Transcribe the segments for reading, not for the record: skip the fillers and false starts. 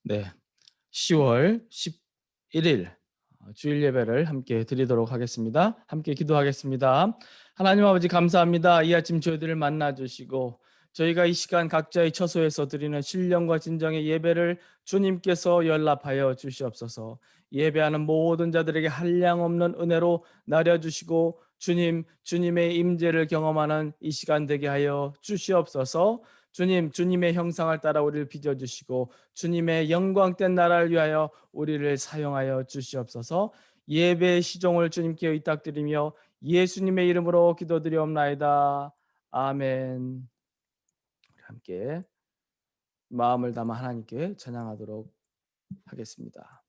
네, 10월 11일 주일 예배를 함께 드리도록 하겠습니다. 함께 기도하겠습니다. 하나님 아버지 감사합니다. 이 아침 저희들을 만나 주시고 저희가 이 시간 각자의 처소에서 드리는 신령과 진정의 예배를 주님께서 연락하여 주시옵소서. 예배하는 모든 자들에게 한량없는 은혜로 나려 주시고 주님의 임재를 경험하는 이 시간 되게 하여 주시옵소서. 주님의 형상을 따라 우리를 빚어 주시고 주님의 영광된 나라를 위하여 우리를 사용하여 주시옵소서. 예배의 시종을 주님께 의탁드리며 예수님의 이름으로 기도드리옵나이다. 아멘. 함께 마음을 담아 하나님께 찬양하도록 하겠습니다.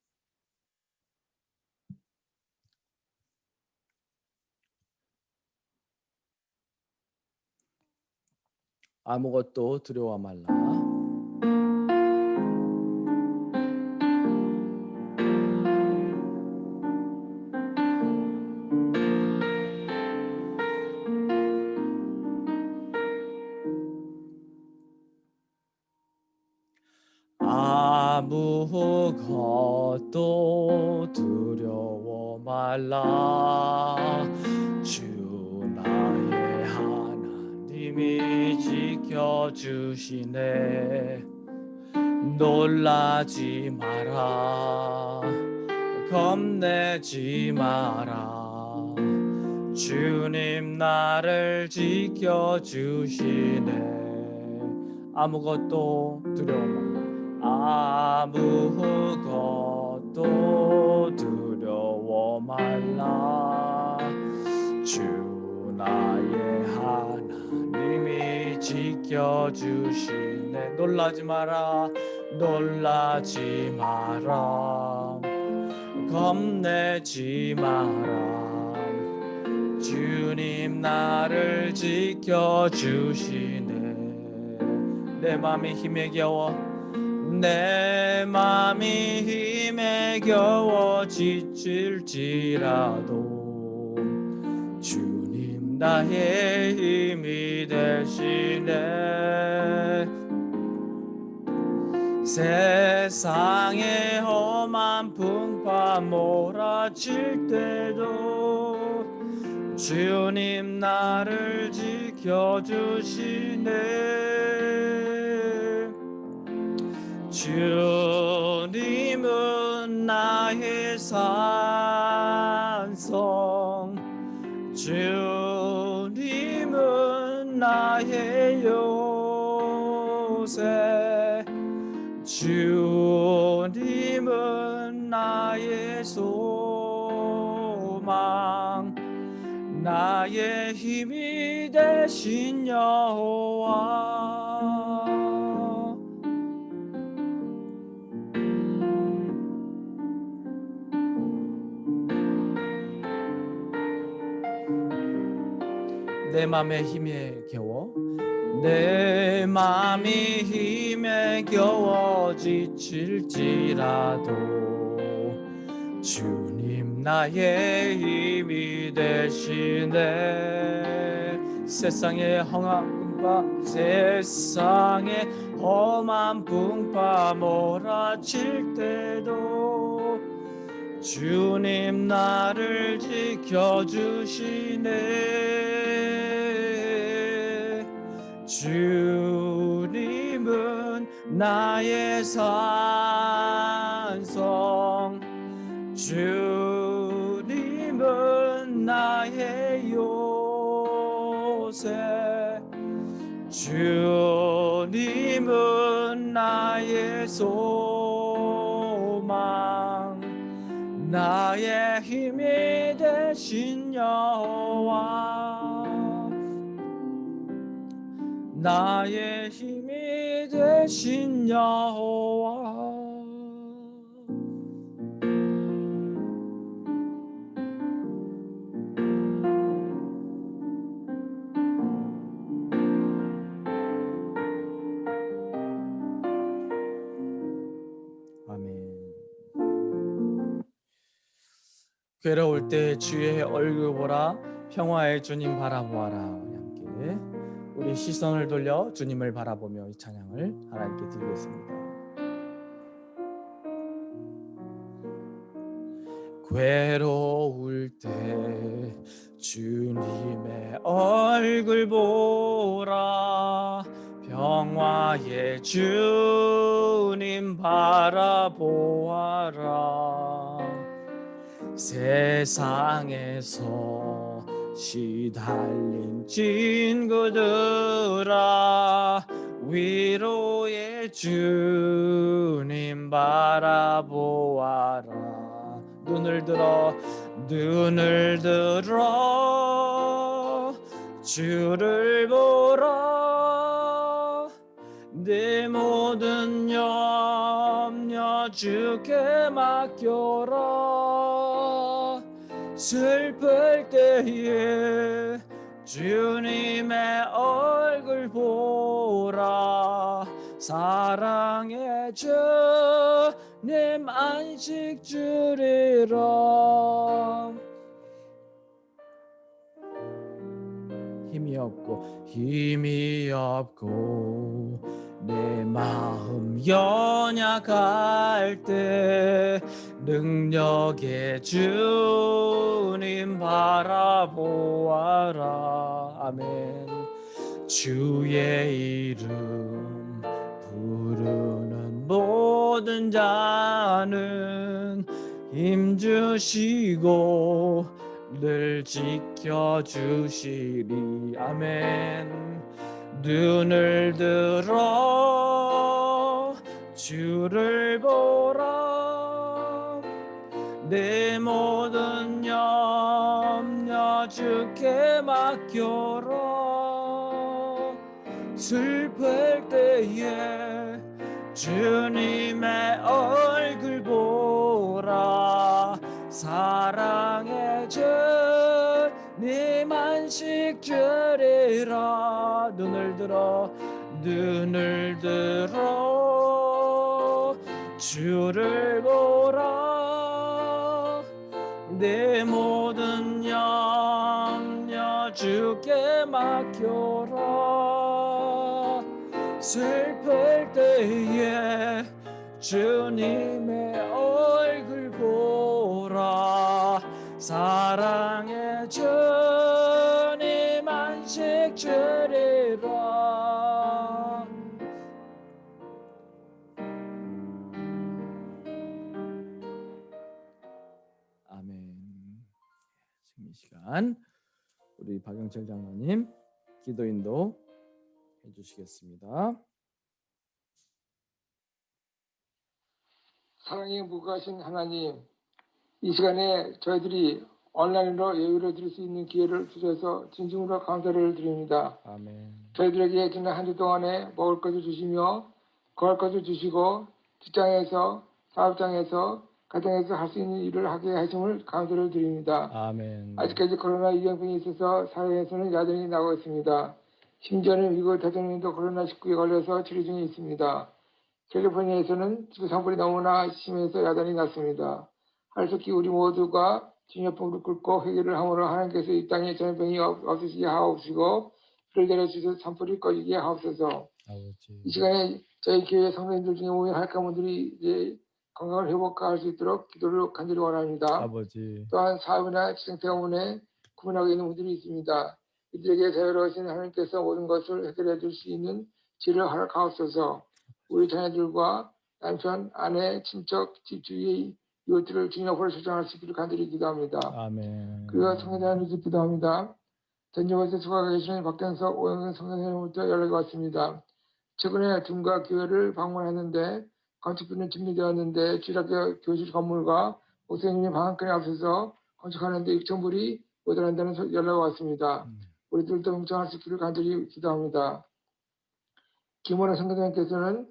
아무것도 두려워 말라. 아무것도 두려워 말라. 주 나의 하나님이 지켜주시네. 놀라지 마라. 겁내지 마라. 주님 나를 지켜주시네. 아무것도 두려워 말라. 아무것도 두려워 말라. 주 나의 하나님이 지켜주시네. 놀라지 마라. 놀라지 마라. 겁내지 마라. 주님 나를 지켜주시네. 내 맘이 힘에 겨워 내 맘이 힘에 겨워 지칠지라도 주님 나의 힘이 되시네. 세상에 험한 풍파 몰아칠 때도 주님 나를 지켜주시네. 주님은 나의 산성, 주님은 나의 요새, 주님은 나의 소망, 나의 힘이 되신 여호와. 내 맘의 힘에 겨워 내 맘이 힘에 겨워 지칠지라도 주님 나의 힘이 되시네. 세상의 험한 풍파 몰아칠 때도 주님 나를 지켜주시네. 주님은 나의 산성, 주님은 나의 요새, 주님은 나의 소망, 나의 힘이 되신 여호와. 나의 힘이 되신 여호와. 아멘. 괴로울 때 주의 얼굴 보라. 평화의 주님 바라보아라. 함께 우리 시선을 돌려 주님을 바라보며 이 찬양을 하나님께 드리겠습니다. 괴로울 때 주님의 얼굴 보라. 평화의 주님 바라보아라. 세상에서 시달린 친구들아, 위로의 주님 바라보아라. 눈을 들어 주를 보라. 내 모든 염려 주께 맡겨라. 슬플 때에 주님의 얼굴 보라. 사랑의 주님 안식 주리라. 힘이 없고 내 마음 연약할 때 능력의 주님 바라보아라. 아멘. 주의 이름 부르는 모든 자는 힘 주시고 늘 지켜주시리. 아멘. 눈을 들어 주를 보라. 내 모든 염려 주께 맡겨라. 슬플 때에 주님의 얼굴 보라. 사랑의 주님 안식 주리라. 눈을 들어 주를 보라. 내 모든 염려 주께 맡겨라. 슬플 때에 주님의 얼굴 보라. 사랑의 주님 안식 주리라. 아멘. 지금 이 시간 우리 박영철 장로님 기도 인도 해주시겠습니다. 사랑이 무거하신 하나님, 이 시간에 저희들이 온라인으로 예배를 드릴 수 있는 기회를 주셔서 진심으로 감사를 드립니다. 아멘. 저희들에게 지난 한 주 동안에 먹을 것을 주시며 거할 것을 주시고 직장에서 사업장에서 가정에서 할 수 있는 일을 하게 하심을 감사를 드립니다. 아멘. 아직까지 코로나 유행병이 있어서 사회에서는 야단이 나고 있습니다. 심지어는 미국 대통령도 코로나19에 걸려서 치료 중에 있습니다. 캘리포니아에서는 지구 산불이 너무나 심해서 야단이 났습니다. 하루속히 우리 모두가 진여품을 꿇고 회개를 함으로 하나님께서 이 땅에 전염병이 없으시게 하옵시고 불을 내려주셔서 산불이 꺼지게 하옵소서. 아버지. 이 시간에 저희 교회 성도님들 중에 오면 할까 분들이 이제 건강을 회복할 수 있도록 기도를 간절히 원합니다. 아버지. 또한 사업이나 직장 때문에 고민하고 있는 분들이 있습니다. 이들에게 자유로우신 하나님께서 모든 것을 해결해 줄 수 있는 지혜를 허락하옵소서. 우리 자녀들과 남편, 아내, 친척, 집 주위의 이웃들을 주님 앞으로 초청할 수 있기를 간절히 기도합니다. 아멘. 그리고 성도님들께 기도합니다. 전주에서 수고하고 계시는 박경석, 오영근 성도님부터 연락이 왔습니다. 최근에 등과 교회를 방문했는데 건축비는 준비되었는데 주일학교 교실 건물과 목사님이 방학간에 앞서서 건축하는데 6천불이 모자란다는 연락이 왔습니다. 우리들도 동참할 수 있기를 간절히 기도합니다. 김원호 성도님께서는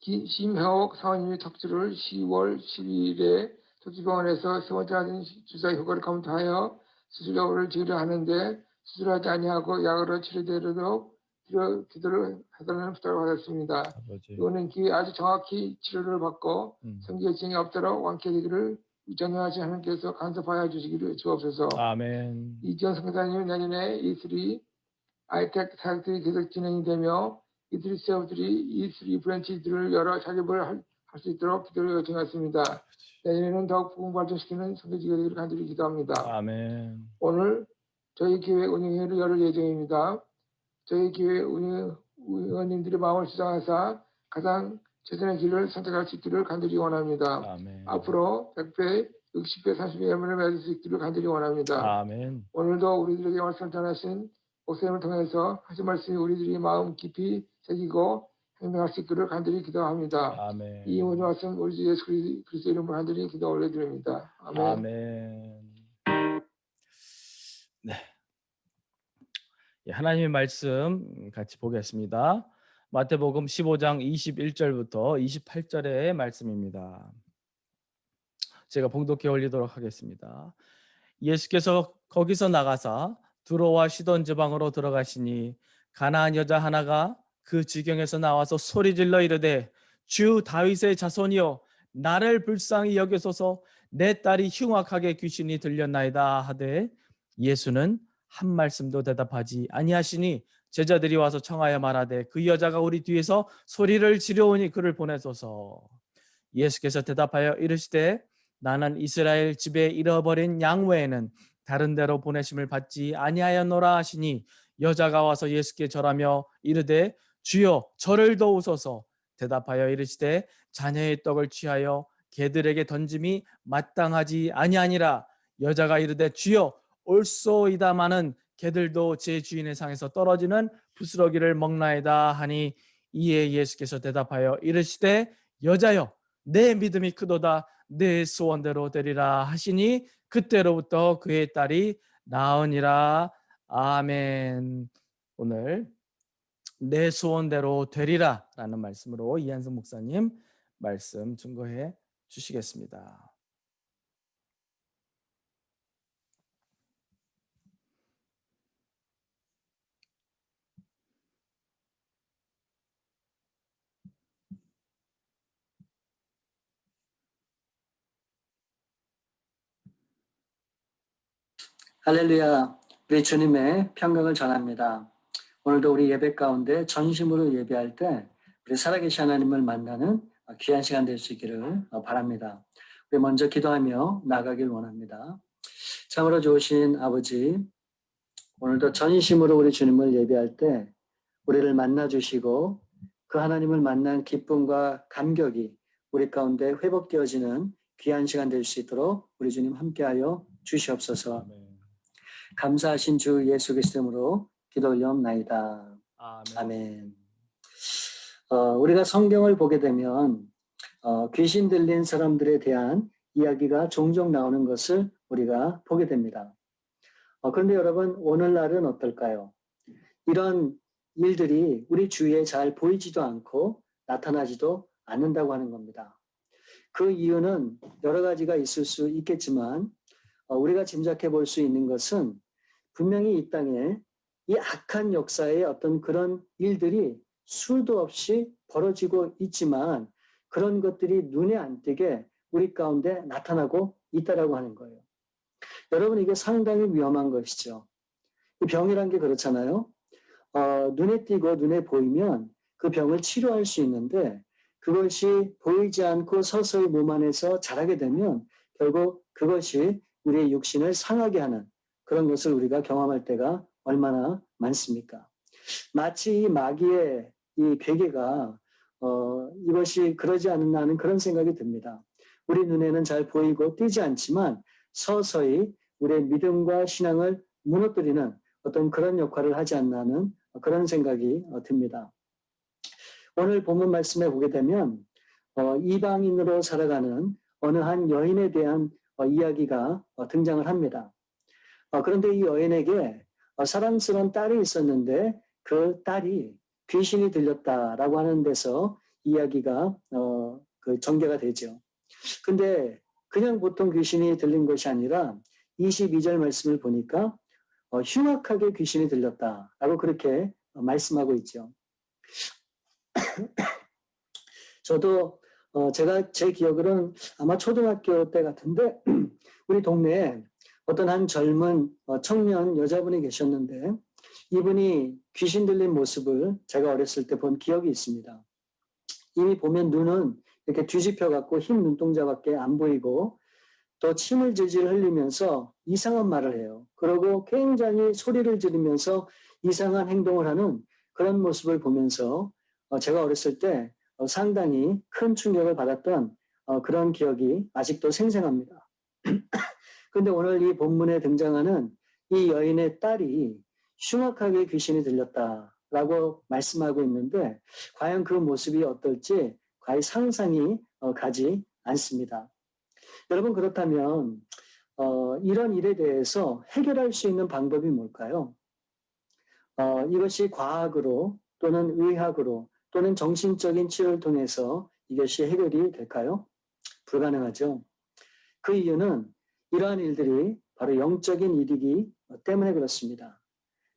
심혜옥 사원님의 척추를 10월 12일에 척추병원에서 세 번째 하던 주사 효과를 검토하여 수술 여부를 제기하는데 수술하지 아니하고 약으로 치료되도록 기도를 해달라는 부탁을 받았습니다. 아버지. 이거는 아주 정확히 치료를 받고 성기혈증이 없도록 완쾌되기를 전능하신 하나님께서 간섭하여 주시기를 주옵소서. 아멘. 이지원 성사님 내년에 E3 아이텍 사역들이 계속 진행이 되며 E3 세업들이 E3 브랜치들을 열어 자립을 할 수 있도록 기도를 요청했습니다. 내년에는 더욱 복음 발전시키는 선교지가 되기를 간절히 기도합니다. 아멘. 오늘 저희 교회 운영회를 열을 예정입니다. 저희 교회 의원님들의 마음을 수상하사 가장 최선의 길을 선택할 수 있기를 간절히 원합니다. 아멘. 앞으로 100배, 60배, 30배 열매를 맺을 수 있기를 간절히 원합니다. 아멘. 오늘도 우리들에게 말씀을 전하신 목사님을 통해서 하신 말씀이 우리들이 마음 깊이 새기고 행동할 수 있기를 간절히 기도합니다. 아멘. 이 모든 말씀 우리 주 예수 그리스도의 이름으로 간절히 기도 올려드립니다. 아멘. 아멘. 네. 하나님의 말씀 같이 보겠습니다. 마태복음 15장 21절부터 28절의 말씀입니다. 제가 봉독해 올리도록 하겠습니다. 예수께서 거기서 나가사 두로와 시돈 지방으로 들어가시니 가나안 여자 하나가 그 지경에서 나와서 소리질러 이르되 주 다윗의 자손이여 나를 불쌍히 여기소서 내 딸이 흉악하게 귀신이 들렸나이다 하되 예수는 한 말씀도 대답하지 아니하시니 제자들이 와서 청하여 말하되 그 여자가 우리 뒤에서 소리를 지르오니 그를 보내소서. 예수께서 대답하여 이르시되 나는 이스라엘 집에 잃어버린 양 외에는 다른 데로 보내심을 받지 아니하였노라 하시니 여자가 와서 예수께 절하며 이르되 주여 저를 도우소서. 대답하여 이르시되 자녀의 떡을 취하여 개들에게 던짐이 마땅하지 아니하니라. 여자가 이르되 주여 올소이다마는 개들도 제 주인의 상에서 떨어지는 부스러기를 먹나이다 하니 이에 예수께서 대답하여 이르시되 여자여 내 믿음이 크도다 내 소원대로 되리라 하시니 그때로부터 그의 딸이 나으니라. 아멘. 오늘 내 소원대로 되리라 라는 말씀으로 이한성 목사님 말씀 증거해 주시겠습니다. 할렐루야, 우리 주님의 평강을 전합니다. 오늘도 우리 예배 가운데 전심으로 예배할 때 우리 살아계신 하나님을 만나는 귀한 시간 될 수 있기를 바랍니다. 우리 먼저 기도하며 나가길 원합니다. 참으로 좋으신 아버지, 오늘도 전심으로 우리 주님을 예배할 때 우리를 만나주시고 그 하나님을 만난 기쁨과 감격이 우리 가운데 회복되어지는 귀한 시간 될 수 있도록 우리 주님 함께하여 주시옵소서. 아멘. 감사하신 주 예수 그리스도로 기도 올려옵나이다. 아멘. 아멘. 우리가 성경을 보게 되면 귀신 들린 사람들에 대한 이야기가 종종 나오는 것을 우리가 보게 됩니다. 그런데 여러분 오늘날은 어떨까요? 이런 일들이 우리 주위에 잘 보이지도 않고 나타나지도 않는다고 하는 겁니다. 그 이유는 여러 가지가 있을 수 있겠지만 우리가 짐작해 볼 수 있는 것은 분명히 이 땅에 이 악한 역사의 어떤 그런 일들이 수도 없이 벌어지고 있지만 그런 것들이 눈에 안 띄게 우리 가운데 나타나고 있다라고 하는 거예요. 여러분 이게 상당히 위험한 것이죠. 이 병이란 게 그렇잖아요. 눈에 띄고 눈에 보이면 그 병을 치료할 수 있는데 그것이 보이지 않고 서서히 몸 안에서 자라게 되면 결국 그것이 우리의 육신을 상하게 하는 그런 것을 우리가 경험할 때가 얼마나 많습니까? 마치 이 마귀의 이 괴계가 이것이 그러지 않나 하는 그런 생각이 듭니다. 우리 눈에는 잘 보이고 띄지 않지만 서서히 우리의 믿음과 신앙을 무너뜨리는 어떤 그런 역할을 하지 않나 하는 그런 생각이 듭니다. 오늘 본문 말씀에 보게 되면 이방인으로 살아가는 어느 한 여인에 대한 이야기가 등장을 합니다. 그런데 이 여인에게 사랑스러운 딸이 있었는데 그 딸이 귀신이 들렸다라고 하는 데서 이야기가 전개가 되죠. 근데 그냥 보통 귀신이 들린 것이 아니라 22절 말씀을 보니까 흉악하게 귀신이 들렸다라고 그렇게 말씀하고 있죠. 저도 제가 제 기억으로는 아마 초등학교 때 같은데 우리 동네에 어떤 한 젊은 청년 여자분이 계셨는데 이분이 귀신 들린 모습을 제가 어렸을 때 본 기억이 있습니다. 이미 보면 눈은 이렇게 뒤집혀 갖고 흰 눈동자밖에 안 보이고 또 침을 질질 흘리면서 이상한 말을 해요. 그리고 굉장히 소리를 지르면서 이상한 행동을 하는 그런 모습을 보면서 제가 어렸을 때 상당히 큰 충격을 받았던 그런 기억이 아직도 생생합니다. 그런데 오늘 이 본문에 등장하는 이 여인의 딸이 흉악하게 귀신이 들렸다라고 말씀하고 있는데 과연 그 모습이 어떨지 과연 상상이 가지 않습니다. 여러분 그렇다면 이런 일에 대해서 해결할 수 있는 방법이 뭘까요? 이것이 과학으로 또는 의학으로 또는 정신적인 치료를 통해서 이것이 해결이 될까요? 불가능하죠. 그 이유는 이러한 일들이 바로 영적인 일이기 때문에 그렇습니다.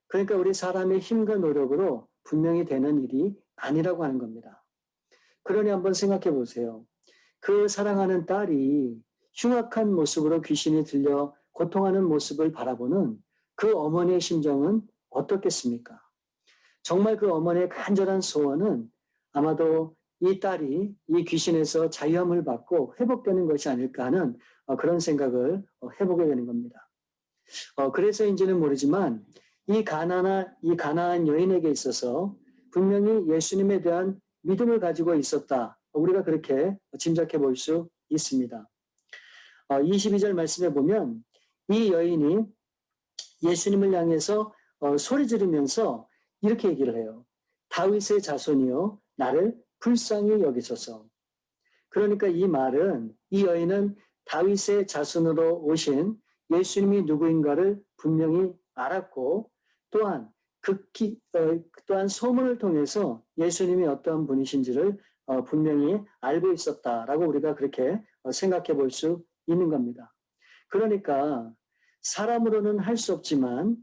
그러니까 우리 사람의 힘과 노력으로 분명히 되는 일이 아니라고 하는 겁니다. 그러니 한번 생각해 보세요. 그 사랑하는 딸이 흉악한 모습으로 귀신이 들려 고통하는 모습을 바라보는 그 어머니의 심정은 어떻겠습니까? 정말 그 어머니의 간절한 소원은 아마도 이 딸이 이 귀신에서 자유함을 받고 회복되는 것이 아닐까 하는 그런 생각을 해보게 되는 겁니다. 그래서인지는 모르지만 이 가나안 여인에게 있어서 분명히 예수님에 대한 믿음을 가지고 있었다. 우리가 그렇게 짐작해 볼 수 있습니다. 22절 말씀에 보면 이 여인이 예수님을 향해서 소리 지르면서 이렇게 얘기를 해요. 다윗의 자손이여 나를 불쌍히 여기소서. 그러니까 이 말은 이 여인은 다윗의 자손으로 오신 예수님이 누구인가를 분명히 알았고 또한 또한 소문을 통해서 예수님이 어떠한 분이신지를 분명히 알고 있었다라고 우리가 그렇게 생각해 볼 수 있는 겁니다. 그러니까 사람으로는 할 수 없지만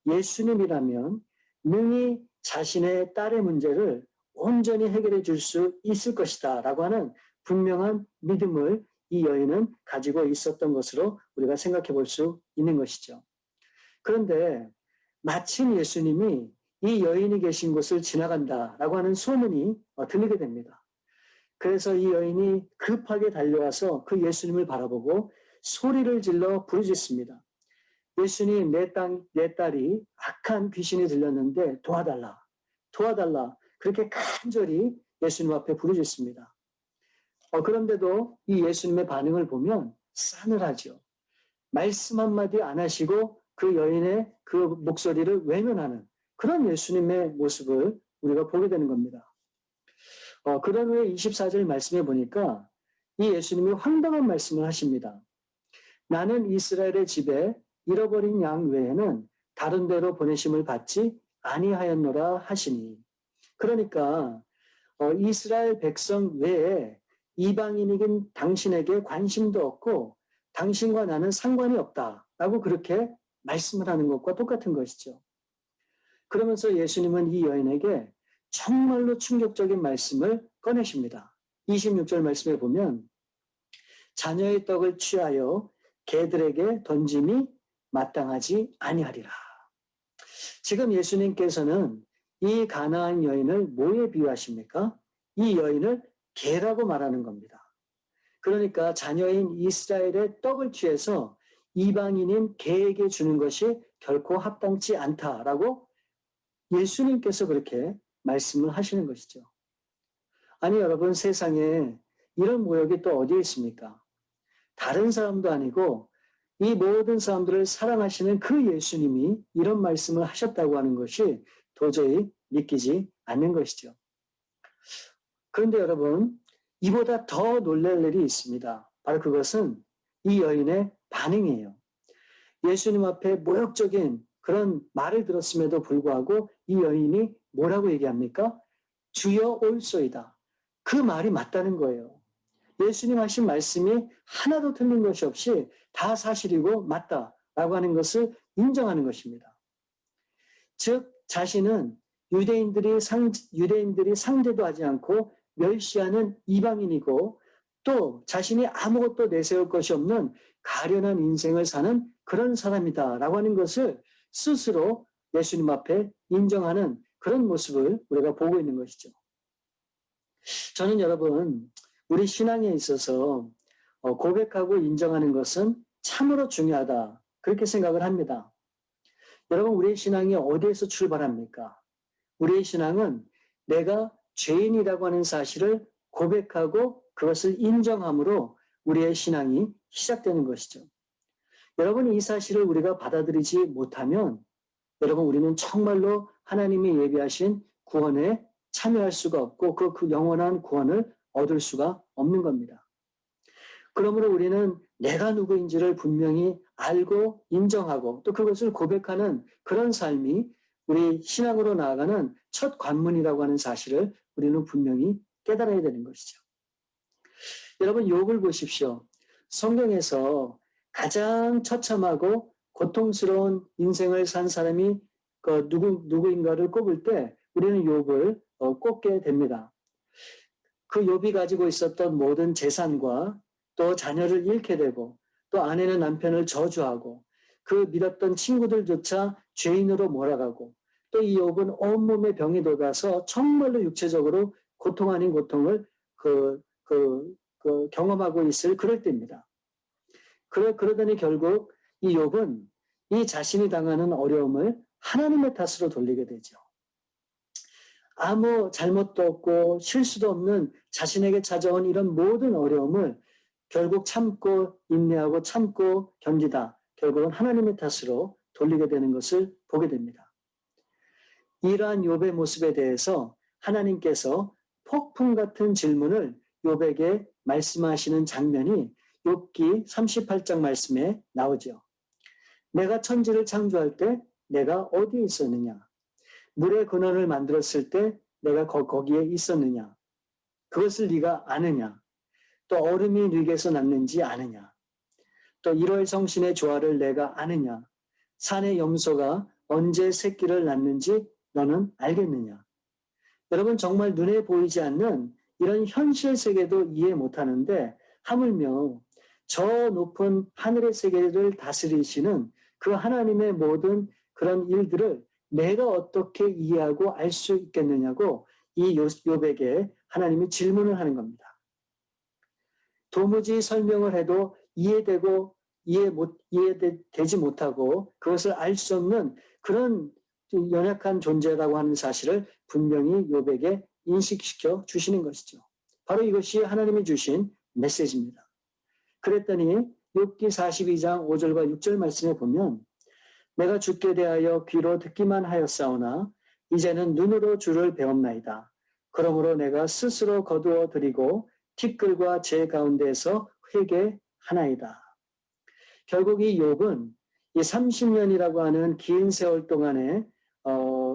예수님이라면 능히 자신의 딸의 문제를 온전히 해결해 줄 수 있을 것이다 라고 하는 분명한 믿음을 이 여인은 가지고 있었던 것으로 우리가 생각해 볼 수 있는 것이죠. 그런데 마침 예수님이 이 여인이 계신 곳을 지나간다라고 하는 소문이 들리게 됩니다. 그래서 이 여인이 급하게 달려와서 그 예수님을 바라보고 소리를 질러 부르짖습니다. 예수님, 내 딸이 악한 귀신이 들렸는데 도와달라. 그렇게 간절히 예수님 앞에 부르짖습니다. 그런데도 이 예수님의 반응을 보면 싸늘하죠. 말씀 한마디 안 하시고 그 여인의 그 목소리를 외면하는 그런 예수님의 모습을 우리가 보게 되는 겁니다. 그런 후에 24절 말씀해 보니까 이 예수님이 황당한 말씀을 하십니다. 나는 이스라엘의 집에 잃어버린 양 외에는 다른 데로 보내심을 받지 아니하였노라 하시니. 그러니까 이스라엘 백성 외에 이방인이긴 당신에게 관심도 없고 당신과 나는 상관이 없다라고 그렇게 말씀을 하는 것과 똑같은 것이죠. 그러면서 예수님은 이 여인에게 정말로 충격적인 말씀을 꺼내십니다. 26절 말씀에 보면 자녀의 떡을 취하여 개들에게 던짐이 마땅하지 아니하리라. 지금 예수님께서는 이 가나안 여인을 뭐에 비유하십니까? 이 여인을 개라고 말하는 겁니다. 그러니까 자녀인 이스라엘의 떡을 취해서 이방인인 개에게 주는 것이 결코 합당치 않다라고 예수님께서 그렇게 말씀을 하시는 것이죠. 아니 여러분 세상에 이런 모욕이 또 어디에 있습니까? 다른 사람도 아니고 이 모든 사람들을 사랑하시는 그 예수님이 이런 말씀을 하셨다고 하는 것이 도저히 믿기지 않는 것이죠. 그런데 여러분 이보다 더 놀랄 일이 있습니다. 바로 그것은 이 여인의 반응이에요. 예수님 앞에 모욕적인 그런 말을 들었음에도 불구하고 이 여인이 뭐라고 얘기합니까? 주여 올소이다. 그 말이 맞다는 거예요. 예수님 하신 말씀이 하나도 틀린 것이 없이 다 사실이고 맞다라고 하는 것을 인정하는 것입니다. 즉 자신은 유대인들이 상대도 하지 않고 멸시하는 이방인이고 또 자신이 아무것도 내세울 것이 없는 가련한 인생을 사는 그런 사람이다라고 하는 것을 스스로 예수님 앞에 인정하는 그런 모습을 우리가 보고 있는 것이죠. 저는 여러분 우리 신앙에 있어서 고백하고 인정하는 것은 참으로 중요하다. 그렇게 생각을 합니다. 여러분, 우리의 신앙이 어디에서 출발합니까? 우리의 신앙은 내가 죄인이라고 하는 사실을 고백하고 그것을 인정함으로 우리의 신앙이 시작되는 것이죠. 여러분, 이 사실을 우리가 받아들이지 못하면 여러분, 우리는 정말로 하나님이 예비하신 구원에 참여할 수가 없고 그 영원한 구원을 얻을 수가 없는 겁니다. 그러므로 우리는 내가 누구인지를 분명히 알고 인정하고 또 그것을 고백하는 그런 삶이 우리 신앙으로 나아가는 첫 관문이라고 하는 사실을 우리는 분명히 깨달아야 되는 것이죠. 여러분, 욥을 보십시오. 성경에서 가장 처참하고 고통스러운 인생을 산 사람이 누구인가를 꼽을 때 우리는 욥을 꼽게 됩니다. 그 욥이 가지고 있었던 모든 재산과 또 자녀를 잃게 되고 또 아내는 남편을 저주하고 그 믿었던 친구들조차 죄인으로 몰아가고 또 이 욥은 온몸에 병이 돋아서 정말로 육체적으로 고통 아닌 고통을 경험하고 있을 그럴 때입니다. 그러더니 결국 이 욥은 이 자신이 당하는 어려움을 하나님의 탓으로 돌리게 되죠. 아무 잘못도 없고 실수도 없는 자신에게 찾아온 이런 모든 어려움을 결국 참고 인내하고 참고 견디다 결국은 하나님의 탓으로 돌리게 되는 것을 보게 됩니다. 이러한 욥의 모습에 대해서 하나님께서 폭풍 같은 질문을 욥에게 말씀하시는 장면이 욥기 38장 말씀에 나오죠. 내가 천지를 창조할 때 내가 어디에 있었느냐? 물의 근원을 만들었을 때 내가 거기에 있었느냐? 그것을 네가 아느냐? 또 얼음이 네게서 났는지 아느냐? 또 1월 성신의 조화를 내가 아느냐? 산의 염소가 언제 새끼를 낳는지 너는 알겠느냐? 여러분, 정말 눈에 보이지 않는 이런 현실 세계도 이해 못하는데 하물며 저 높은 하늘의 세계를 다스리시는 그 하나님의 모든 그런 일들을 내가 어떻게 이해하고 알 수 있겠느냐고 이 욥에게 하나님이 질문을 하는 겁니다. 도무지 설명을 해도 이해되지 못하고 그것을 알 수 없는 그런 연약한 존재라고 하는 사실을 분명히 욥에게 인식시켜 주시는 것이죠. 바로 이것이 하나님이 주신 메시지입니다. 그랬더니 욥기 42장 5절과 6절 말씀에 보면 내가 주께 대하여 귀로 듣기만 하였사오나 이제는 눈으로 주를 배웠나이다. 그러므로 내가 스스로 거두어 드리고 티끌과 제 가운데에서 회개하나이다. 결국 이 욥은 이 30년이라고 하는 긴 세월 동안에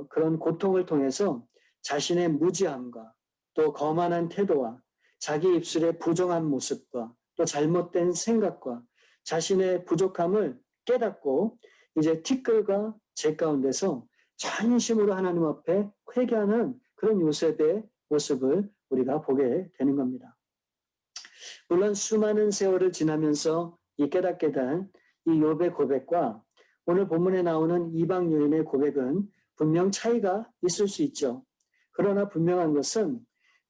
그런 고통을 통해서 자신의 무지함과 또 거만한 태도와 자기 입술의 부정한 모습과 또 잘못된 생각과 자신의 부족함을 깨닫고 이제 티끌과 재 가운데서 전심으로 하나님 앞에 회개하는 그런 요셉의 모습을 우리가 보게 되는 겁니다. 물론 수많은 세월을 지나면서 이 깨닫게 된 이 욥의 고백과 오늘 본문에 나오는 이방 여인의 고백은 분명 차이가 있을 수 있죠. 그러나 분명한 것은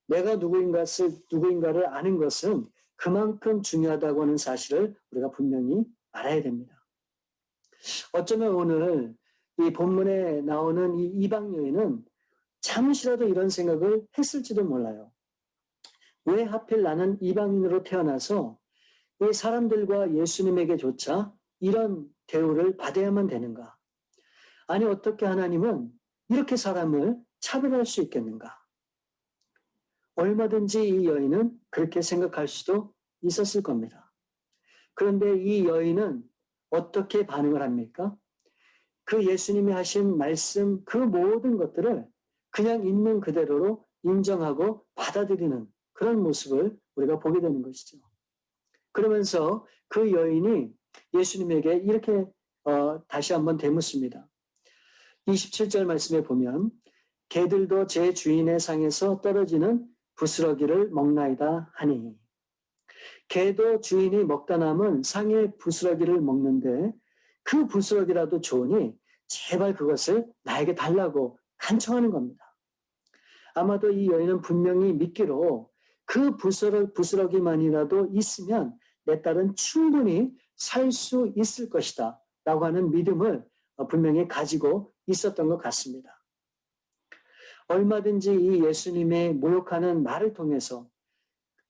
내가 누구인가를 아는 것은 그만큼 중요하다고 하는 사실을 우리가 분명히 알아야 됩니다. 어쩌면 오늘 이 본문에 나오는 이 이방 여인은 잠시라도 이런 생각을 했을지도 몰라요. 왜 하필 나는 이방인으로 태어나서 이 사람들과 예수님에게조차 이런 대우를 받아야만 되는가? 아니, 어떻게 하나님은 이렇게 사람을 차별할 수 있겠는가? 얼마든지 이 여인은 그렇게 생각할 수도 있었을 겁니다. 그런데 이 여인은 어떻게 반응을 합니까? 그 예수님이 하신 말씀 그 모든 것들을 그냥 있는 그대로로 인정하고 받아들이는 그런 모습을 우리가 보게 되는 것이죠. 그러면서 그 여인이 예수님에게 이렇게 다시 한번 되묻습니다. 27절 말씀에 보면 개들도 제 주인의 상에서 떨어지는 부스러기를 먹나이다 하니, 개도 주인이 먹다 남은 상의 부스러기를 먹는데 그 부스러기라도 좋으니 제발 그것을 나에게 달라고 간청하는 겁니다. 아마도 이 여인은 분명히 믿기로 그 부스러기만이라도 있으면 내 딸은 충분히 살 수 있을 것이다 라고 하는 믿음을 분명히 가지고 있었던 것 같습니다. 얼마든지 이 예수님의 모욕하는 말을 통해서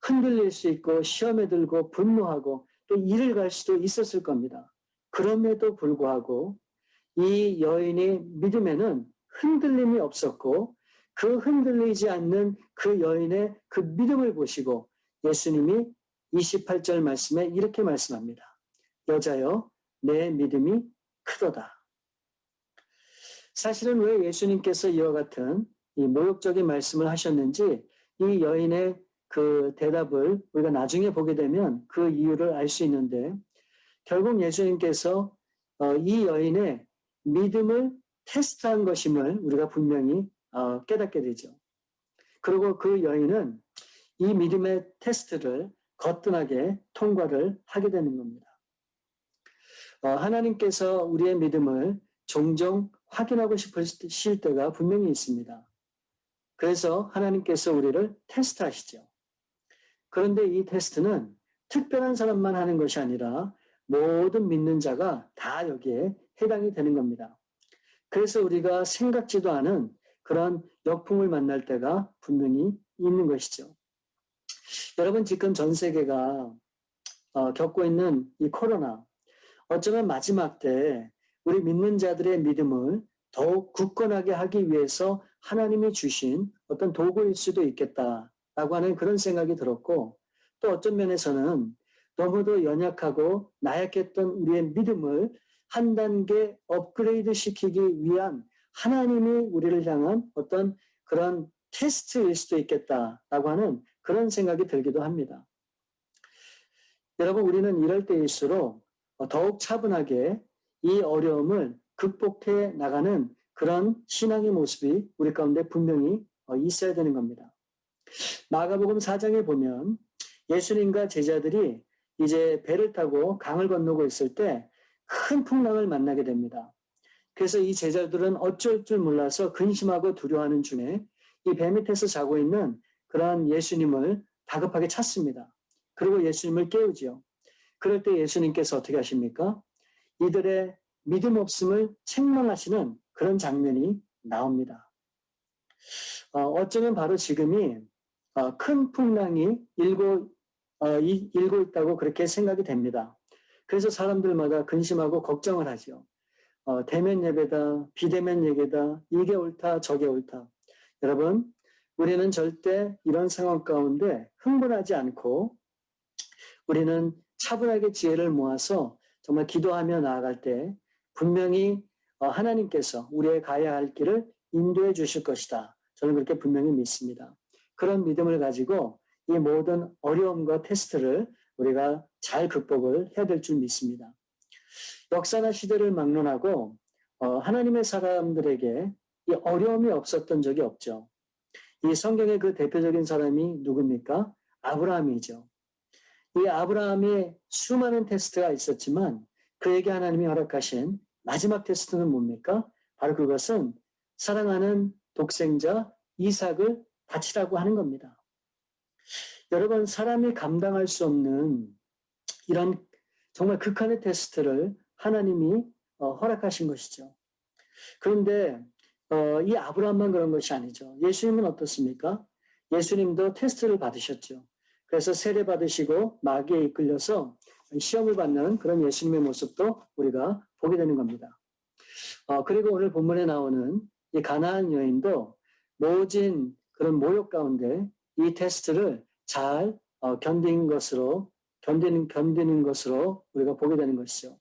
흔들릴 수 있고 시험에 들고 분노하고 또 일을 갈 수도 있었을 겁니다. 그럼에도 불구하고 이 여인의 믿음에는 흔들림이 없었고 그 흔들리지 않는 그 여인의 그 믿음을 보시고 예수님이 28절 말씀에 이렇게 말씀합니다. 여자여, 내 믿음이 크도다. 사실은 왜 예수님께서 이와 같은 이 모욕적인 말씀을 하셨는지 이 여인의 그 대답을 우리가 나중에 보게 되면 그 이유를 알 수 있는데 결국 예수님께서 이 여인의 믿음을 테스트한 것임을 우리가 분명히 깨닫게 되죠. 그리고 그 여인은 이 믿음의 테스트를 거뜬하게 통과를 하게 되는 겁니다. 하나님께서 우리의 믿음을 종종 확인하고 싶으실 때가 분명히 있습니다. 그래서 하나님께서 우리를 테스트하시죠. 그런데 이 테스트는 특별한 사람만 하는 것이 아니라 모든 믿는 자가 다 여기에 해당이 되는 겁니다. 그래서 우리가 생각지도 않은 그런 역풍을 만날 때가 분명히 있는 것이죠. 여러분, 지금 전 세계가 겪고 있는 이 코로나, 어쩌면 마지막 때 우리 믿는 자들의 믿음을 더욱 굳건하게 하기 위해서 하나님이 주신 어떤 도구일 수도 있겠다라고 하는 그런 생각이 들었고, 또 어떤 면에서는 너무도 연약하고 나약했던 우리의 믿음을 한 단계 업그레이드 시키기 위한 하나님이 우리를 향한 어떤 그런 테스트일 수도 있겠다라고 하는 그런 생각이 들기도 합니다. 여러분, 우리는 이럴 때일수록 더욱 차분하게 이 어려움을 극복해 나가는 그런 신앙의 모습이 우리 가운데 분명히 있어야 되는 겁니다. 마가복음 4장에 보면 예수님과 제자들이 이제 배를 타고 강을 건너고 있을 때 큰 풍랑을 만나게 됩니다. 그래서 이 제자들은 어쩔 줄 몰라서 근심하고 두려워하는 중에 이 배 밑에서 자고 있는 그런 예수님을 다급하게 찾습니다. 그리고 예수님을 깨우지요. 그럴 때 예수님께서 어떻게 하십니까? 이들의 믿음 없음을 책망하시는 그런 장면이 나옵니다. 어쩌면 바로 지금이 큰 풍랑이 일고 있다고 그렇게 생각이 됩니다. 그래서 사람들마다 근심하고 걱정을 하죠. 대면 예배다, 비대면 예배다, 이게 옳다, 저게 옳다. 여러분, 우리는 절대 이런 상황 가운데 흥분하지 않고 우리는 차분하게 지혜를 모아서 정말 기도하며 나아갈 때 분명히 하나님께서 우리의 가야 할 길을 인도해 주실 것이다. 저는 그렇게 분명히 믿습니다. 그런 믿음을 가지고 이 모든 어려움과 테스트를 우리가 잘 극복을 해야 될 줄 믿습니다. 역사나 시대를 막론하고 하나님의 사람들에게 이 어려움이 없었던 적이 없죠. 이 성경의 그 대표적인 사람이 누굽니까? 아브라함이죠. 이 아브라함의 수많은 테스트가 있었지만 그에게 하나님이 허락하신 마지막 테스트는 뭡니까? 바로 그것은 사랑하는 독생자 이삭을 바치라고 하는 겁니다. 여러분, 사람이 감당할 수 없는 이런 정말 극한의 테스트를 하나님이 허락하신 것이죠. 그런데 이 아브라함만 그런 것이 아니죠. 예수님은 어떻습니까? 예수님도 테스트를 받으셨죠. 그래서 세례 받으시고 마귀에 이끌려서 시험을 받는 그런 예수님의 모습도 우리가 보게 되는 겁니다. 그리고 오늘 본문에 나오는 이 가나안 여인도 모진 그런 모욕 가운데 이 테스트를 잘 견디는 것으로 우리가 보게 되는 것이죠.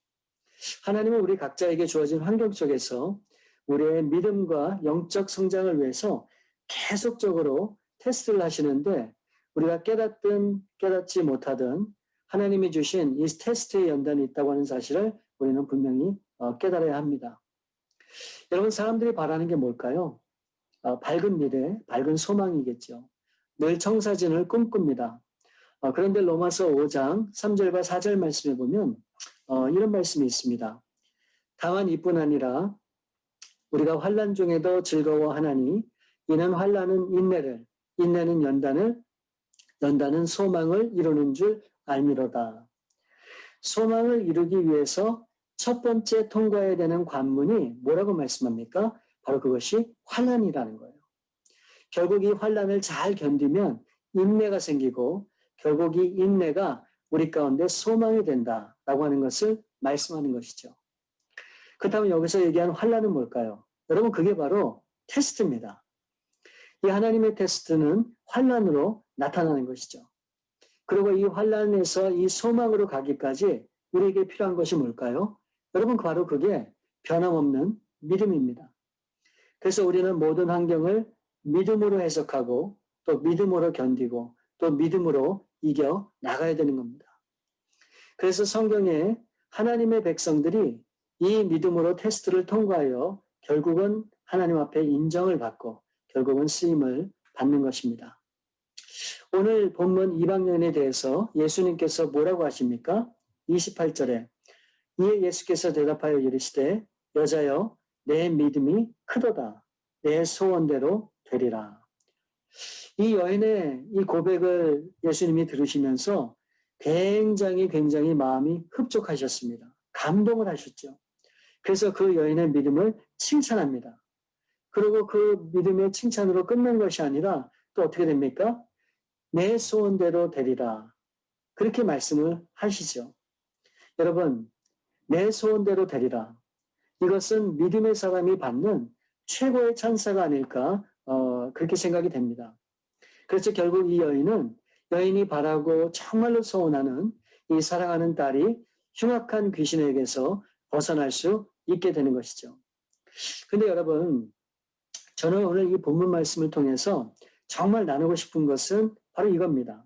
하나님은 우리 각자에게 주어진 환경 속에서 우리의 믿음과 영적 성장을 위해서 계속적으로 테스트를 하시는데 우리가 깨닫든 깨닫지 못하든 하나님이 주신 이 테스트의 연단이 있다고 하는 사실을 우리는 분명히 깨달아야 합니다. 여러분, 사람들이 바라는 게 뭘까요? 밝은 미래, 밝은 소망이겠죠. 늘 청사진을 꿈꿉니다. 그런데 로마서 5장 3절과 4절 말씀에 보면 이런 말씀이 있습니다. 다만 이뿐 아니라 우리가 환난 중에도 즐거워하나니 이는 환난은 인내를, 인내는 연단을, 연단은 소망을 이루는 줄 알미로다. 소망을 이루기 위해서 첫 번째 통과해야 되는 관문이 뭐라고 말씀합니까? 바로 그것이 환난이라는 거예요. 결국 이 환난을 잘 견디면 인내가 생기고 결국 이 인내가 우리 가운데 소망이 된다라고 하는 것을 말씀하는 것이죠. 그렇다면 여기서 얘기하는 환난은 뭘까요? 여러분 그게 바로 테스트입니다. 이 하나님의 테스트는 환난으로 나타나는 것이죠. 그리고 이 환난에서 이 소망으로 가기까지 우리에게 필요한 것이 뭘까요? 여러분 바로 그게 변함없는 믿음입니다. 그래서 우리는 모든 환경을 믿음으로 해석하고 또 믿음으로 견디고 또 믿음으로 이겨 나가야 되는 겁니다. 그래서 성경에 하나님의 백성들이 이 믿음으로 테스트를 통과하여 결국은 하나님 앞에 인정을 받고 결국은 쓰임을 받는 것입니다. 오늘 본문 이방연에 대해서 예수님께서 뭐라고 하십니까? 28절에 이에 예수께서 대답하여 이르시되 여자여 내 믿음이 크도다. 내 소원대로 되리라. 이 여인의 이 고백을 예수님이 들으시면서 굉장히 마음이 흡족하셨습니다. 감동을 하셨죠. 그래서 그 여인의 믿음을 칭찬합니다. 그리고 그 믿음의 칭찬으로 끝난 것이 아니라 또 어떻게 됩니까? 내 소원대로 되리라. 그렇게 말씀을 하시죠. 여러분, 내 소원대로 되리라. 이것은 믿음의 사람이 받는 최고의 찬사가 아닐까 그렇게 생각이 됩니다. 그래서 결국 이 여인은 여인이 바라고 정말로 소원하는 이 사랑하는 딸이 흉악한 귀신에게서 벗어날 수 있게 되는 것이죠. 근데 여러분, 저는 오늘 이 본문 말씀을 통해서 정말 나누고 싶은 것은 바로 이겁니다.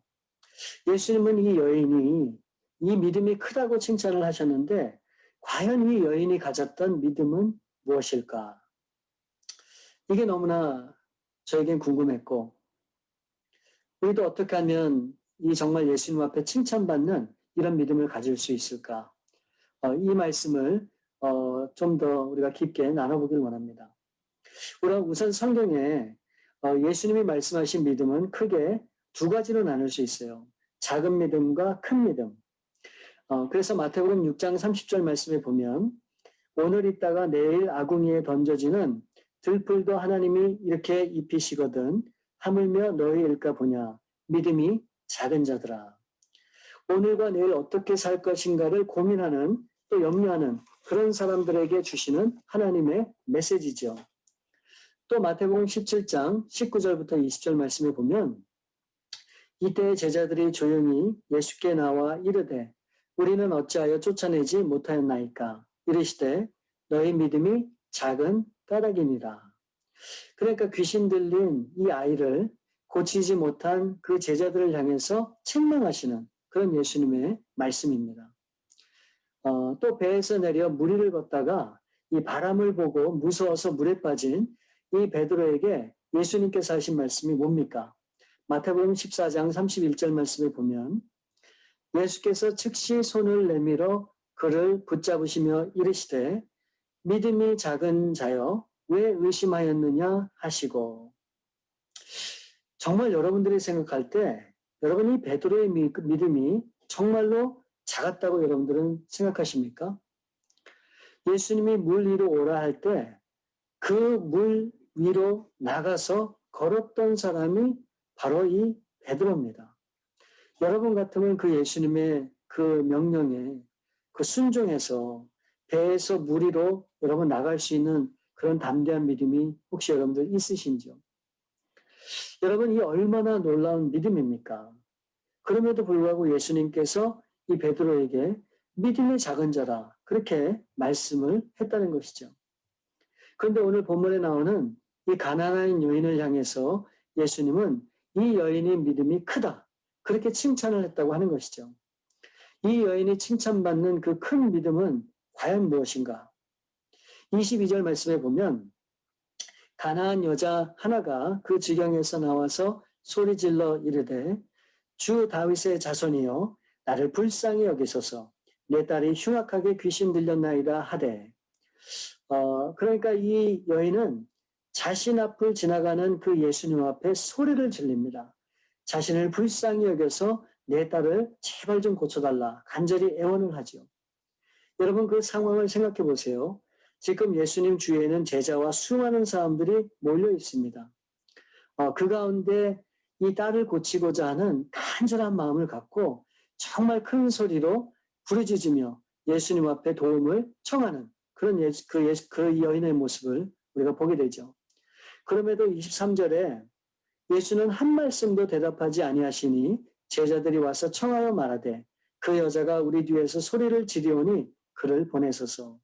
예수님은 이 여인이 이 믿음이 크다고 칭찬을 하셨는데 과연 이 여인이 가졌던 믿음은 무엇일까? 이게 너무나 저에겐 궁금했고 우리도 어떻게 하면 이 정말 예수님 앞에 칭찬받는 이런 믿음을 가질 수 있을까? 이 말씀을 좀 더 우리가 깊게 나눠보길 원합니다. 우선 성경에 예수님이 말씀하신 믿음은 크게 두 가지로 나눌 수 있어요. 작은 믿음과 큰 믿음. 그래서 마태복음 6장 30절 말씀에 보면 오늘 있다가 내일 아궁이에 던져지는 들풀도 하나님이 이렇게 입히시거든 하물며 너희일까 보냐 믿음이 작은 자들아. 오늘과 내일 어떻게 살 것인가를 고민하는 또 염려하는 그런 사람들에게 주시는 하나님의 메시지죠. 또 마태복음 17장 19절부터 20절 말씀에 보면 이때 제자들이 조용히 예수께 나와 이르되 우리는 어찌하여 쫓아내지 못하였나이까 이르시되 너희 믿음이 작은 까닭이니라. 그러니까 귀신 들린 이 아이를 고치지 못한 그 제자들을 향해서 책망하시는 그런 예수님의 말씀입니다. 또 배에서 내려 물 위를 걷다가 이 바람을 보고 무서워서 물에 빠진 이 베드로에게 예수님께서 하신 말씀이 뭡니까? 마태복음 14장 31절 말씀에 보면 예수께서 즉시 손을 내밀어 그를 붙잡으시며 이르시되 믿음이 작은 자여 왜 의심하였느냐 하시고. 정말 여러분들이 생각할 때 여러분 이 베드로의 믿음이 정말로 작았다고 여러분들은 생각하십니까? 예수님이 물 위로 오라 할 때 그 물 위로 나가서 걸었던 사람이 바로 이 베드로입니다. 여러분 같으면 그 예수님의 그 명령에 그 순종해서 배에서 물 위로 여러분 나갈 수 있는 그런 담대한 믿음이 혹시 여러분들 있으신지요? 여러분 이 얼마나 놀라운 믿음입니까? 그럼에도 불구하고 예수님께서 이 베드로에게 믿음의 작은 자라 그렇게 말씀을 했다는 것이죠. 그런데 오늘 본문에 나오는 이 가난한 여인을 향해서 예수님은 이 여인의 믿음이 크다 그렇게 칭찬을 했다고 하는 것이죠. 이 여인이 칭찬받는 그 큰 믿음은 과연 무엇인가? 22절 말씀에 보면 가난한 여자 하나가 그 지경에서 나와서 소리질러 이르되 주 다윗의 자손이여 나를 불쌍히 여기소서 내 딸이 흉악하게 귀신 들렸나이다 하되 그러니까 이 여인은 자신 앞을 지나가는 그 예수님 앞에 소리를 질립니다. 자신을 불쌍히 여겨서 내 딸을 제발 좀 고쳐달라 간절히 애원을 하죠. 여러분 그 상황을 생각해 보세요. 지금 예수님 주위에는 제자와 수많은 사람들이 몰려 있습니다. 그 가운데 이 딸을 고치고자 하는 간절한 마음을 갖고 정말 큰 소리로 부르짖으며 예수님 앞에 도움을 청하는 그런 그 여인의 모습을 우리가 보게 되죠. 그럼에도 23절에 예수는 한 말씀도 대답하지 아니하시니 제자들이 와서 청하여 말하되 그 여자가 우리 뒤에서 소리를 지르오니 그를 보내소서.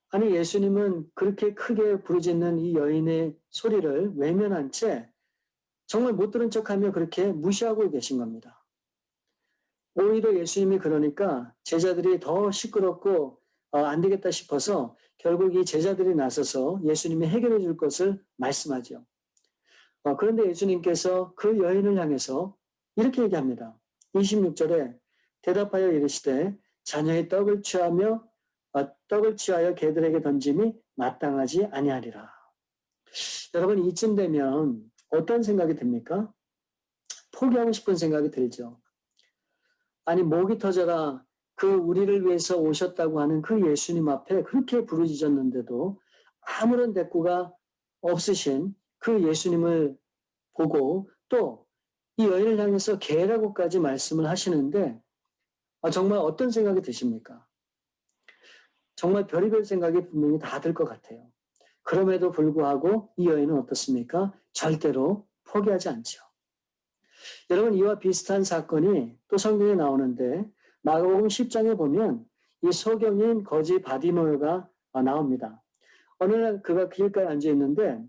아니 예수님은 그렇게 크게 부르짖는 이 여인의 소리를 외면한 채 정말 못 들은 척하며 그렇게 무시하고 계신 겁니다. 오히려 예수님이 그러니까 제자들이 더 시끄럽고 안 되겠다 싶어서 결국 이 제자들이 나서서 예수님이 해결해 줄 것을 말씀하죠. 그런데 예수님께서 그 여인을 향해서 이렇게 얘기합니다. 26절에 대답하여 이르시되 자녀의 떡을 취하여 개들에게 던짐이 마땅하지 아니하리라. 여러분 이쯤 되면 어떤 생각이 듭니까? 포기하고 싶은 생각이 들죠. 아니 목이 터져라 그 우리를 위해서 오셨다고 하는 그 예수님 앞에 그렇게 부르짖었는데도 아무런 대꾸가 없으신 그 예수님을 보고 또 이 여인을 향해서 개라고까지 말씀을 하시는데 정말 어떤 생각이 드십니까? 정말 별의별 생각이 분명히 다 들 것 같아요. 그럼에도 불구하고 이 여인은 어떻습니까? 절대로 포기하지 않죠. 여러분 이와 비슷한 사건이 또 성경에 나오는데 마가복음 10장에 보면 이 소경인 거지 바디메오가 나옵니다. 어느 날 그가 길가에 앉아 있는데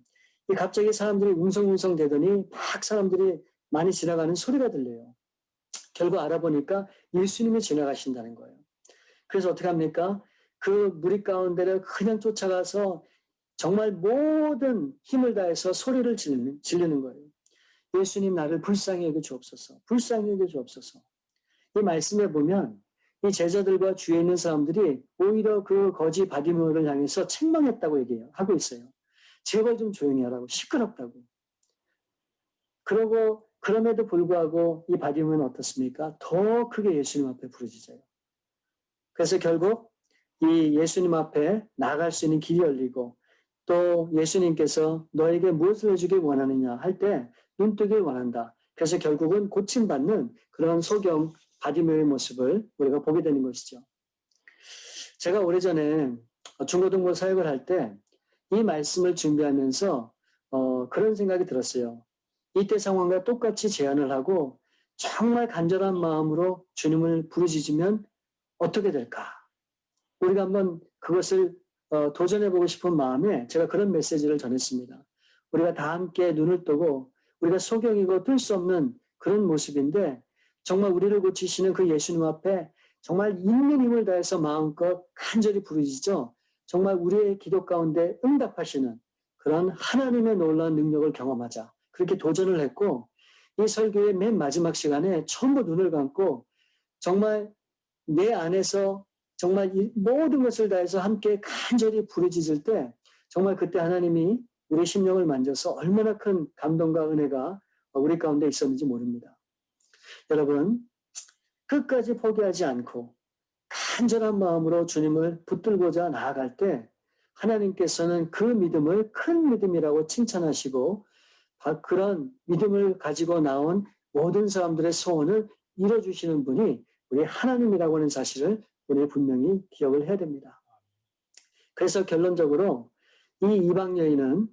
갑자기 사람들이 웅성웅성 대더니 막 사람들이 많이 지나가는 소리가 들려요. 결국 알아보니까 예수님이 지나가신다는 거예요. 그래서 어떻게 합니까? 그 무리 가운데를 그냥 쫓아가서 정말 모든 힘을 다해서 소리를 지르는 거예요. 예수님 나를 불쌍히 여겨 주옵소서. 불쌍히 여겨 주옵소서. 이 말씀에 보면 이 제자들과 주위에 있는 사람들이 오히려 그 거지 바디메오를 향해서 책망했다고 얘기하고 있어요. 제발 좀 조용히 하라고. 시끄럽다고. 그럼에도 불구하고 이 바디메오는 어떻습니까? 더 크게 예수님 앞에 부르짖어요. 그래서 결국 이 예수님 앞에 나갈 수 있는 길이 열리고 또 예수님께서 너에게 무엇을 해주길 원하느냐 할 때 눈뜨길 원한다. 그래서 결국은 고침받는 그런 소경 바디메오의 모습을 우리가 보게 되는 것이죠. 제가 오래전에 중고등부 사역을 할 때 이 말씀을 준비하면서 그런 생각이 들었어요. 이때 상황과 똑같이 제안을 하고 정말 간절한 마음으로 주님을 부르짖으면 어떻게 될까? 우리가 한번 그것을 도전해보고 싶은 마음에 제가 그런 메시지를 전했습니다. 우리가 다 함께 눈을 뜨고 우리가 소경이고 뜰 수 없는 그런 모습인데 정말 우리를 고치시는 그 예수님 앞에 정말 있는 힘을 다해서 마음껏 간절히 부르짖어 정말 우리의 기도 가운데 응답하시는 그런 하나님의 놀라운 능력을 경험하자. 그렇게 도전을 했고 이 설교의 맨 마지막 시간에 전부 눈을 감고 정말 내 안에서 정말 이 모든 것을 다해서 함께 간절히 부르짖을 때 정말 그때 하나님이 우리 심령을 만져서 얼마나 큰 감동과 은혜가 우리 가운데 있었는지 모릅니다. 여러분 끝까지 포기하지 않고 간절한 마음으로 주님을 붙들고자 나아갈 때 하나님께서는 그 믿음을 큰 믿음이라고 칭찬하시고 그런 믿음을 가지고 나온 모든 사람들의 소원을 이뤄주시는 분이 우리 하나님이라고 하는 사실을 우리 분명히 기억을 해야 됩니다. 그래서 결론적으로 이 이방 여인은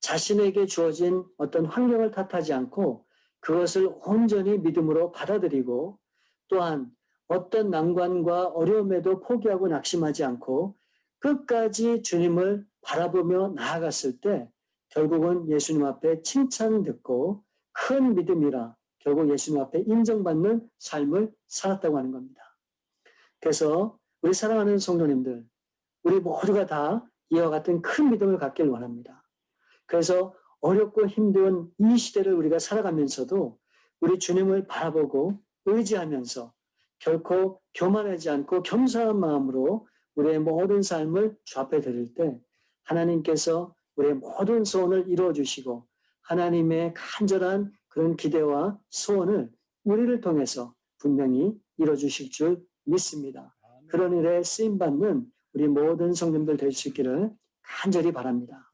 자신에게 주어진 어떤 환경을 탓하지 않고 그것을 온전히 믿음으로 받아들이고 또한 어떤 난관과 어려움에도 포기하고 낙심하지 않고 끝까지 주님을 바라보며 나아갔을 때 결국은 예수님 앞에 칭찬 듣고 큰 믿음이라 결국 예수님 앞에 인정받는 삶을 살았다고 하는 겁니다. 그래서 우리 사랑하는 성도님들, 우리 모두가 다 이와 같은 큰 믿음을 갖길 원합니다. 그래서 어렵고 힘든 이 시대를 우리가 살아가면서도 우리 주님을 바라보고 의지하면서 결코 교만하지 않고 겸손한 마음으로 우리의 모든 삶을 주 앞에 드릴 때 하나님께서 우리의 모든 소원을 이루어 주시고 하나님의 간절한 그 그런 기대와 소원을 우리를 통해서 분명히 이뤄주실 줄 믿습니다. 그런 일에 쓰임받는 우리 모든 성도님들 될 수 있기를 간절히 바랍니다.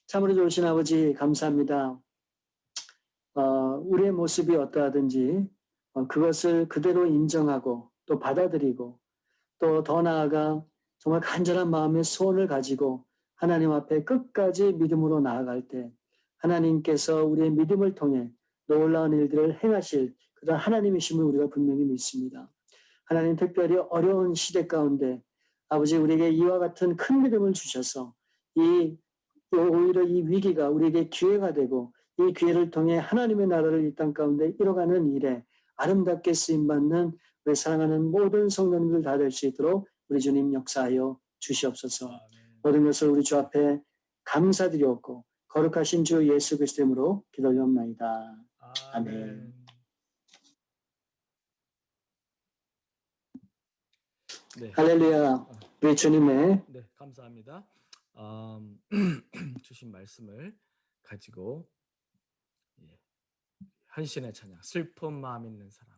참으로 좋으신 아버지 감사합니다. 우리의 모습이 어떠하든지 그것을 그대로 인정하고 또 받아들이고 또 더 나아가 정말 간절한 마음의 소원을 가지고 하나님 앞에 끝까지 믿음으로 나아갈 때 하나님께서 우리의 믿음을 통해 놀라운 일들을 행하실 그런 하나님이심을 우리가 분명히 믿습니다. 하나님 특별히 어려운 시대 가운데 아버지 우리에게 이와 같은 큰 믿음을 주셔서 오히려 이 위기가 우리에게 기회가 되고 이 기회를 통해 하나님의 나라를 이 땅 가운데 이뤄가는 일에 아름답게 쓰임받는 우리 사랑하는 모든 성도님들 다 될 수 있도록 우리 주님 역사하여 주시옵소서. 모든 것을 우리 주 앞에 감사드리옵고 거룩하신 주 예수 그리스도 이름으로 기도하옵나이다. 아멘. 네. 할렐루야. 우리 주님의 네, 감사합니다. 주신 말씀을 가지고 헌신의 찬양, 슬픈 마음 있는 사람,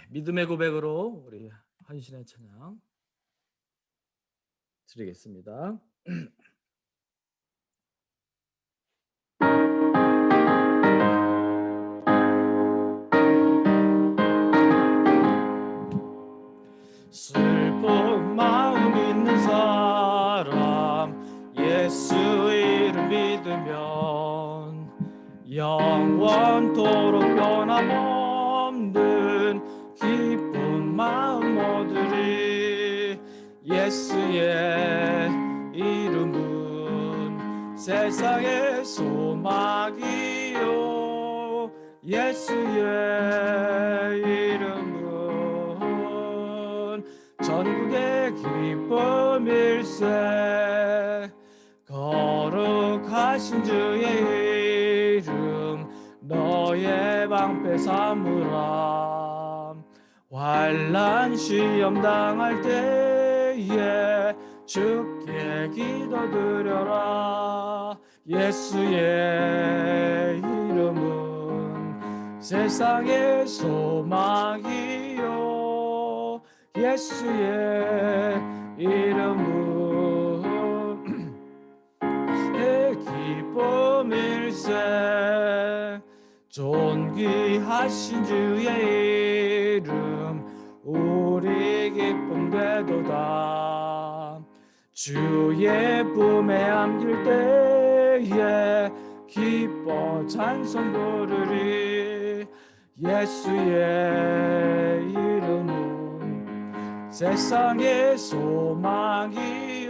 믿음의 고백으로 우리 헌신의 찬양 드리겠습니다. 슬픈 마음 있는 사람 예수 이름 믿으면 영원토록 변함없는 기쁜 마음 얻으리. 예수의 이름은 세상의 소망이요 예수의 이름은 전국의 기쁨일세. 거룩하신 주의 이름 너의 방패 삼으라. 환난 시험 당할 때에 주께 기도드려라. 예수의 이름은 세상의 소망이요 예수의 이름은 기쁨일세. 존귀하신 주의 이름 우리 기쁨 되도다. 주의 품에 안길 때에 기뻐 찬송 부르리. 예수의 이름은 세상의 소망이요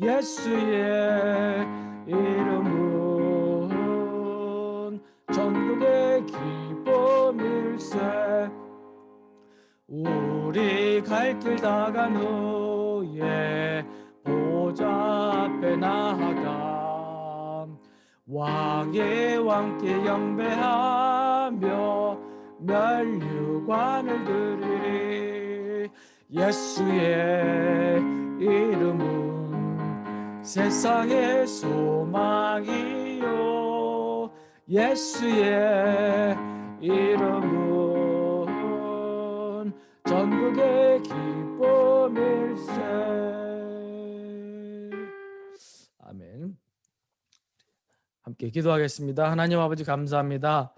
예수의 이름은 전국의 기쁨일세. 우리 갈 길 다간 후에 보좌 앞에 나아가 왕의 왕께 영배하며 면류관을 드리리. 예수의 이름은 세상의 소망이요 예수의 이름은 전국의 기쁨일세. 아멘. 함께 기도하겠습니다. 하나님 아버지 감사합니다.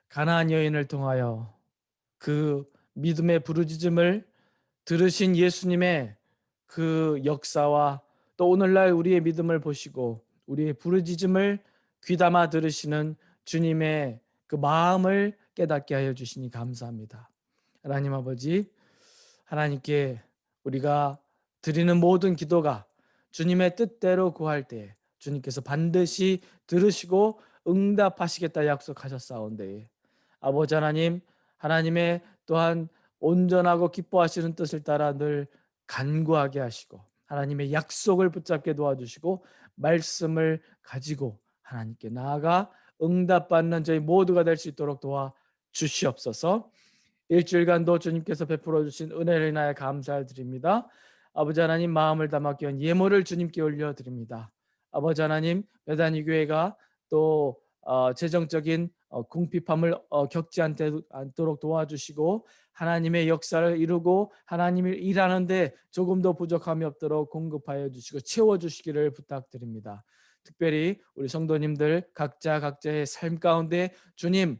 가나안 여인을 통하여 그 믿음의 부르짖음을 들으신 예수님의 그 역사와 또 오늘날 우리의 믿음을 보시고 우리의 부르짖음을 귀담아 들으시는 주님의 그 마음을 깨닫게 하여 주시니 감사합니다. 하나님 아버지, 하나님께 우리가 드리는 모든 기도가 주님의 뜻대로 구할 때 주님께서 반드시 들으시고 응답하시겠다 약속하셨사온데 아버지 하나님, 하나님의 또한 온전하고 기뻐하시는 뜻을 따라 늘 간구하게 하시고 하나님의 약속을 붙잡게 도와주시고 말씀을 가지고 하나님께 나아가 응답받는 저희 모두가 될 수 있도록 도와주시옵소서. 일주일간도 주님께서 베풀어 주신 은혜를 인하여 감사드립니다. 아버지 하나님 마음을 담아 끼운 예물을 주님께 올려드립니다. 아버지 하나님, 베다니 교회가 또 재정적인 궁핍함을 겪지 않도록 도와주시고 하나님의 역사를 이루고 하나님이 일하는데 조금 더 부족함이 없도록 공급하여 주시고 채워주시기를 부탁드립니다. 특별히 우리 성도님들 각자의 삶 가운데 주님,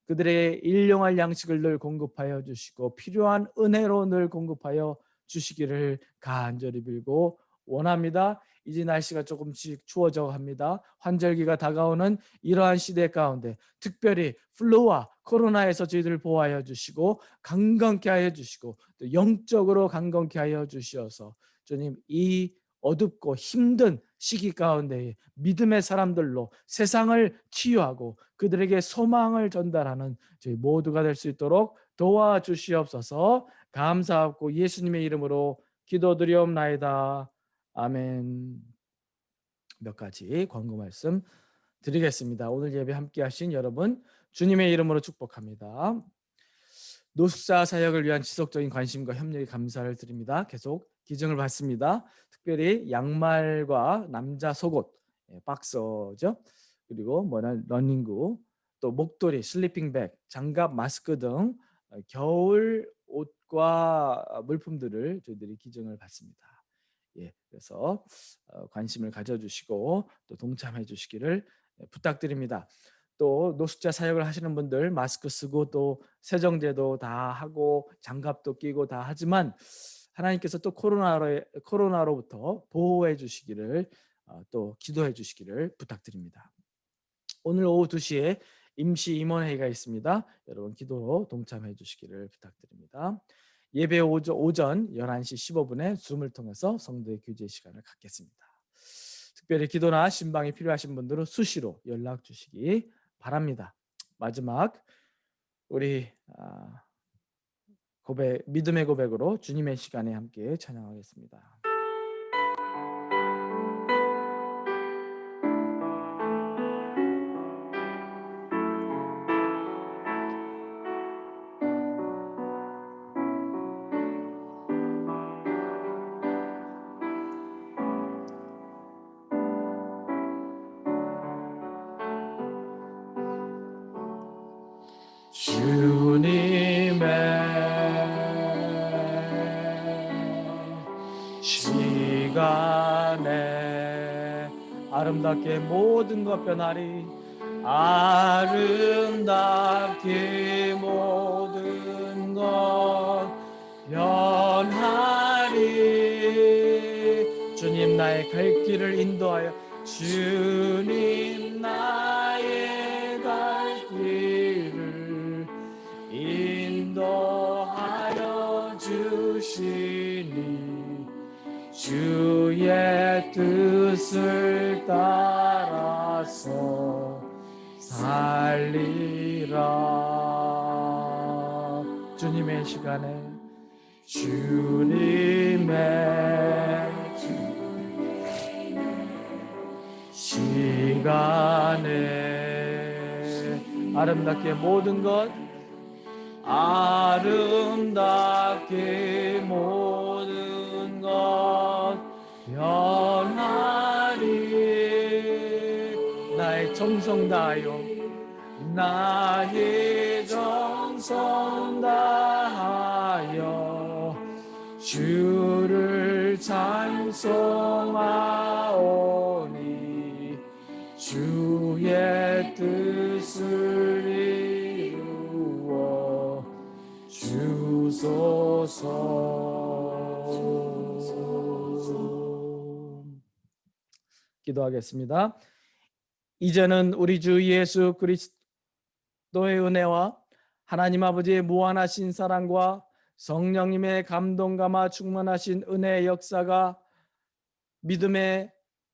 그들의 일용할 양식을 늘 공급하여 주시고 필요한 은혜로 늘 공급하여 주시기를 간절히 빌고 원합니다. 이제 날씨가 조금씩 추워져 갑니다. 환절기가 다가오는 이러한 시대 가운데 특별히 플루와 코로나에서 저희들을 보호하여 주시고 강건케 하여 주시고 또 영적으로 강건케 하여 주시어서 주님, 이 어둡고 힘든 시기 가운데 믿음의 사람들로 세상을 치유하고 그들에게 소망을 전달하는 저희 모두가 될 수 있도록 도와주시옵소서. 감사하고 예수님의 이름으로 기도드리옵나이다. 아멘. 몇 가지 광고 말씀 드리겠습니다. 오늘 예배 함께 하신 여러분 주님의 이름으로 축복합니다. 노숙자 사역을 위한 지속적인 관심과 협력에 감사를 드립니다. 계속 기증을 받습니다. 특별히 양말과 남자 속옷, 박서죠. 그리고 러닝구, 또 목도리, 슬리핑백, 장갑, 마스크 등 겨울 옷과 물품들을 저희들이 기증을 받습니다. 그래서 관심을 가져주시고 또 동참해 주시기를 부탁드립니다. 또 노숙자 사역을 하시는 분들 마스크 쓰고 또 세정제도 다 하고 장갑도 끼고 다 하지만 하나님께서 또 코로나로부터 보호해 주시기를 또 기도해 주시기를 부탁드립니다. 오늘 오후 2시에 임시 임원회의가 있습니다. 여러분 기도로 동참해 주시기를 부탁드립니다. 예배 오전 11시 15분에 줌을 통해서 성도의 교제 시간을 갖겠습니다. 특별히 기도나 신방이 필요하신 분들은 수시로 연락 주시기 바랍니다. 마지막 우리 믿음의 고백으로 주님의 시간에 함께 찬양하겠습니다. 주님의 시간에 아름답게 모든 것 변하리. 아름답게 모든 것 변하리. 주님 나의 갈 길을 인도하여 주님 나의 갈 길을 인도하여 주시니 주의 뜻을 따라서 살리라. 주님의 시간에 시간에 아름답게 모든 것 아름답게 모든 것 변하리. 나의 정성 다하여 나의 정성 다하여 주를 찬송하오니 주의 뜻을 이루어 주소서. 기도하겠습니다. 이제는 우리 주 예수 그리스도의 은혜와 하나님 아버지의 무한하신 사랑과 성령님의 감동감화 충만하신 은혜의 역사가 믿음의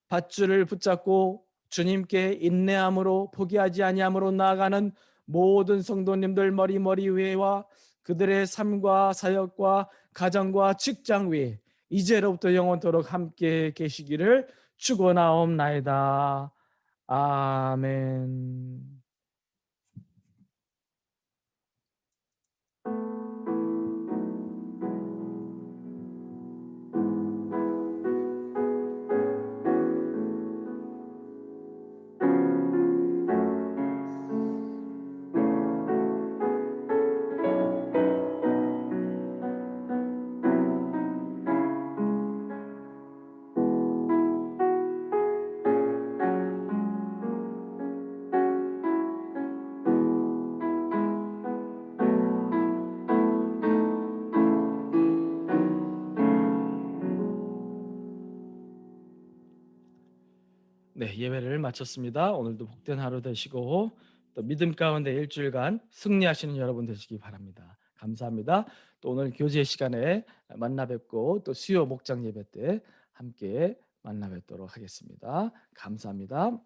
밧줄을 붙잡고 주님께 인내함으로 포기하지 아니함으로 나아가는 모든 성도님들 머리 위에와 그들의 삶과 사역과 가정과 직장 위에 이제로부터 영원토록 함께 계시기를 축원하옵나이다. 아멘. 네, 예배를 마쳤습니다. 오늘도 복된 하루 되시고 또 믿음 가운데 일주일간 승리하시는 여러분 되시기 바랍니다. 감사합니다. 또 오늘 교제 시간에 만나 뵙고 또 수요 목장 예배 때 함께 만나 뵙도록 하겠습니다. 감사합니다.